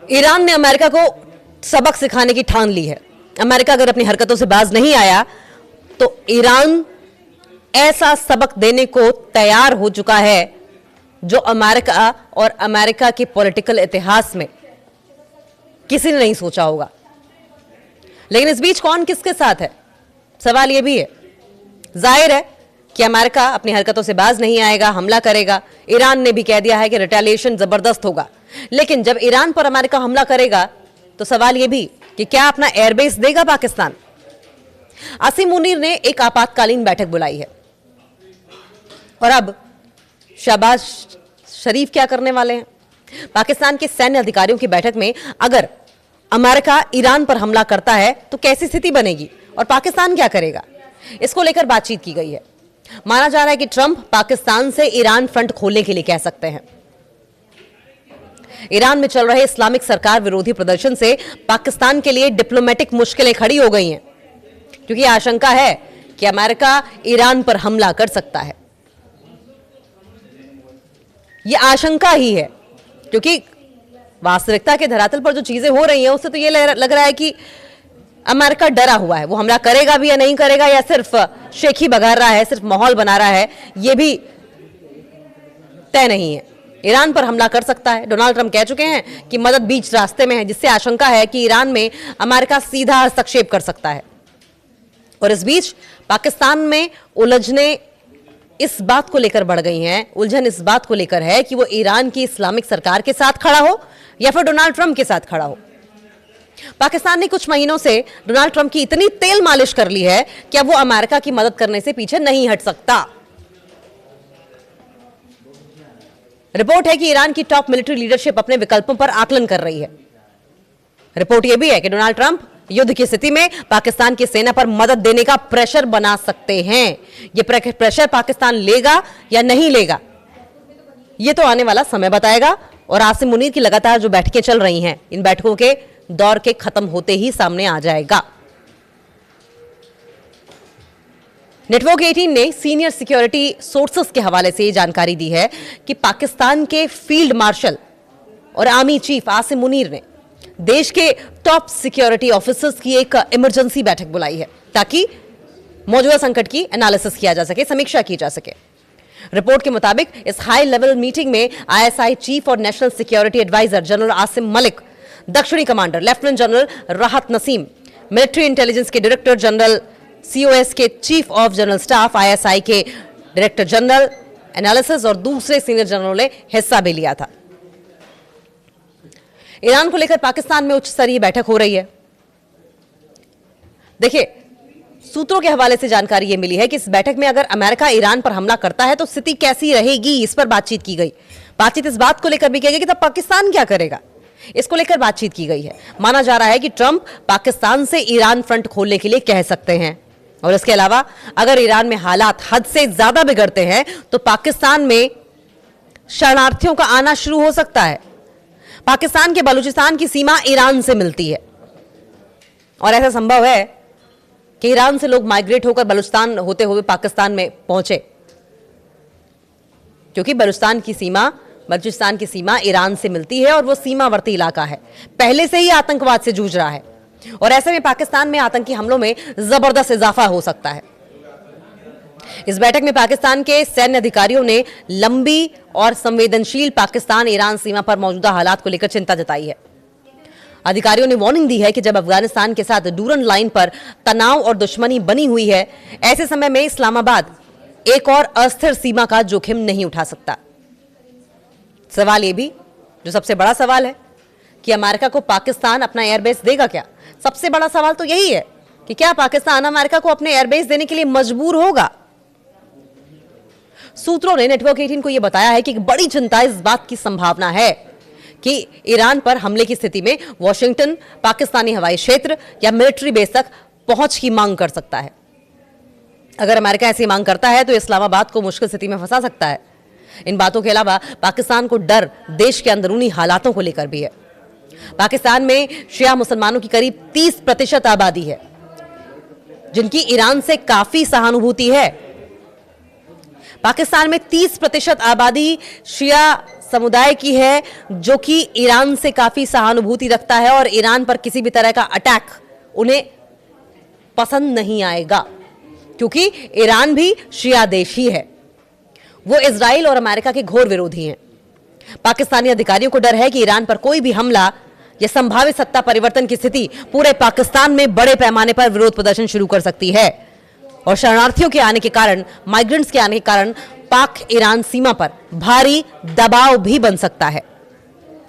Iran ने America को सबक सिखाने की ठान ली है। अमेरिका अगर अपनी हरकतों से बाज नहीं आया तो ईरान ऐसा सबक देने को तैयार हो चुका है जो अमेरिका और अमेरिका के पॉलिटिकल इतिहास में किसी ने नहीं सोचा होगा। लेकिन इस बीच कौन किसके साथ है, सवाल यह भी है। जाहिर है कि अमेरिका अपनी हरकतों से बाज नहीं आएगा, हमला करेगा। ईरान ने भी कह दिया है कि रिटेलिएशन जबरदस्त होगा। लेकिन जब ईरान पर अमेरिका हमला करेगा तो सवाल यह भी कि क्या अपना एयरबेस देगा पाकिस्तान। आसिम मुनीर ने एक आपातकालीन बैठक बुलाई है और अब शहबाज शरीफ क्या करने वाले हैं। पाकिस्तान के सैन्य अधिकारियों की बैठक में अगर अमेरिका ईरान पर हमला करता है तो कैसी स्थिति बनेगी और पाकिस्तान क्या करेगा, इसको लेकर बातचीत की गई है। माना जा रहा है कि ट्रंप पाकिस्तान से ईरान फ्रंट खोलने के लिए कह सकते हैं। ईरान में चल रहे इस्लामिक सरकार विरोधी प्रदर्शन से पाकिस्तान के लिए डिप्लोमेटिक मुश्किलें खड़ी हो गई हैं, क्योंकि आशंका है कि अमेरिका ईरान पर हमला कर सकता है। यह आशंका ही है, क्योंकि वास्तविकता के धरातल पर जो चीजें हो रही हैं उससे तो यह लग रहा है कि अमेरिका डरा हुआ है। वो हमला करेगा भी या नहीं करेगा, या सिर्फ शेखी बघार रहा है, सिर्फ माहौल बना रहा है, यह भी तय नहीं है। ईरान पर हमला कर सकता है। डोनाल्ड ट्रंप कह चुके हैं कि मदद बीच रास्ते में है, जिससे आशंका है कि ईरान में अमेरिका सीधा हस्तक्षेप कर सकता है। और इस बीच पाकिस्तान में उलझने इस बात को लेकर बढ़ गई हैं, उलझन इस बात को लेकर है कि वो ईरान की इस्लामिक सरकार के साथ खड़ा हो या फिर डोनाल्ड ट्रंप के साथ खड़ा हो। पाकिस्तान ने कुछ महीनों से डोनाल्ड ट्रंप की इतनी तेल मालिश कर ली है कि अब वो अमेरिका की मदद करने से पीछे नहीं हट सकता। रिपोर्ट है कि ईरान की टॉप मिलिट्री लीडरशिप अपने विकल्पों पर आकलन कर रही है। रिपोर्ट यह भी है कि डोनाल्ड ट्रंप युद्ध की स्थिति में पाकिस्तान की सेना पर मदद देने का प्रेशर बना सकते हैं। यह प्रेशर पाकिस्तान लेगा या नहीं लेगा, यह तो आने वाला समय बताएगा। और आसिम मुनीर की लगातार जो बैठकें चल रही हैं, इन बैठकों के दौर के खत्म होते ही सामने आ जाएगा। नेटवर्क 18 ने सीनियर सिक्योरिटी सोर्सेस के हवाले से यह जानकारी दी है कि पाकिस्तान के फील्ड मार्शल और आर्मी चीफ आसिम मुनीर ने देश के टॉप सिक्योरिटी ऑफिसर्स की एक इमरजेंसी बैठक बुलाई है, ताकि मौजूदा संकट की एनालिसिस किया जा सके, समीक्षा की जा सके। रिपोर्ट के मुताबिक इस हाई लेवल मीटिंग में आईएसआई चीफ और national security adviser general Asim Malik, दक्षिणी commander lieutenant general Rahat Naseem, military intelligence के डायरेक्टर जनरल, सीओएस के chief of general staff, ISI के डायरेक्टर जनरल एनालिसिस और दूसरे सीनियर जनरलों ने हिस्सा भी लिया था। ईरान को लेकर पाकिस्तान में उच्च स्तरीय बैठक हो रही है। देखिए, सूत्रों के हवाले से जानकारी यह मिली है कि इस बैठक में अगर अमेरिका ईरान पर हमला करता है तो स्थिति कैसी रहेगी, इस पर बातचीत की गई। बातचीत इस बात को लेकर भी की गई कि तब पाकिस्तान क्या करेगा, इसको लेकर बातचीत की गई है। माना जा रहा है कि ट्रंप पाकिस्तान से ईरान फ्रंट खोलने के लिए कह सकते हैं, और इसके अलावा अगर ईरान में हालात हद से ज्यादा बिगड़ते हैं तो पाकिस्तान में शरणार्थियों का आना शुरू हो सकता है। पाकिस्तान के बलूचिस्तान की सीमा ईरान से मिलती है और ऐसा संभव है कि ईरान से लोग माइग्रेट होकर बलूचिस्तान होते हुए पाकिस्तान में पहुंचे, क्योंकि बलूचिस्तान की सीमा ईरान से मिलती है और वो सीमावर्ती इलाका है, पहले से ही आतंकवाद से जूझ रहा है। और ऐसे में पाकिस्तान में आतंकी हमलों में जबरदस्त इजाफा हो सकता है। इस बैठक में पाकिस्तान के सैन्य अधिकारियों ने लंबी और संवेदनशील पाकिस्तान ईरान सीमा पर मौजूदा हालात को लेकर चिंता जताई है। अधिकारियों ने वार्निंग दी है कि जब अफगानिस्तान के साथ डूरन लाइन पर तनाव और दुश्मनी बनी हुई है, ऐसे समय में इस्लामाबाद एक और अस्थिर सीमा का जोखिम नहीं उठा सकता। सवाल यह भी, जो सबसे बड़ा सवाल है, कि अमेरिका को पाकिस्तान अपना एयरबेस देगा क्या। सबसे बड़ा सवाल तो यही है कि क्या पाकिस्तान अमेरिका को अपने एयरबेस देने के लिए मजबूर होगा। सूत्रों ने नेटवर्क 18 को यह बताया है कि एक बड़ी चिंता इस बात की संभावना है कि ईरान पर हमले की स्थिति में वॉशिंगटन पाकिस्तानी हवाई क्षेत्र या मिलिट्री बेस तक पहुंच की मांग कर सकता है। अगर अमेरिका ऐसी मांग करता है तो इस्लामाबाद को मुश्किल स्थिति में फंसा सकता है। इन बातों के अलावा पाकिस्तान को डर देश के अंदरूनी हालातों को लेकर भी है। पाकिस्तान में शिया मुसलमानों की करीब 30% आबादी है, जिनकी ईरान से काफी सहानुभूति है। पाकिस्तान में 30% आबादी शिया समुदाय की है जो कि ईरान से काफी सहानुभूति रखता है और ईरान पर किसी भी तरह का अटैक उन्हें पसंद नहीं आएगा, क्योंकि ईरान भी शिया देश ही है। वो इजराइल और अमेरिका के घोर विरोधी हैं। पाकिस्तानी अधिकारियों को डर है कि ईरान पर कोई भी हमला या संभावित सत्ता परिवर्तन की स्थिति पूरे पाकिस्तान में बड़े पैमाने पर विरोध प्रदर्शन शुरू कर सकती है और शरणार्थियों के आने के कारण, माइग्रेंट्स के आने के कारण पाक ईरान सीमा पर भारी दबाव भी बन सकता है।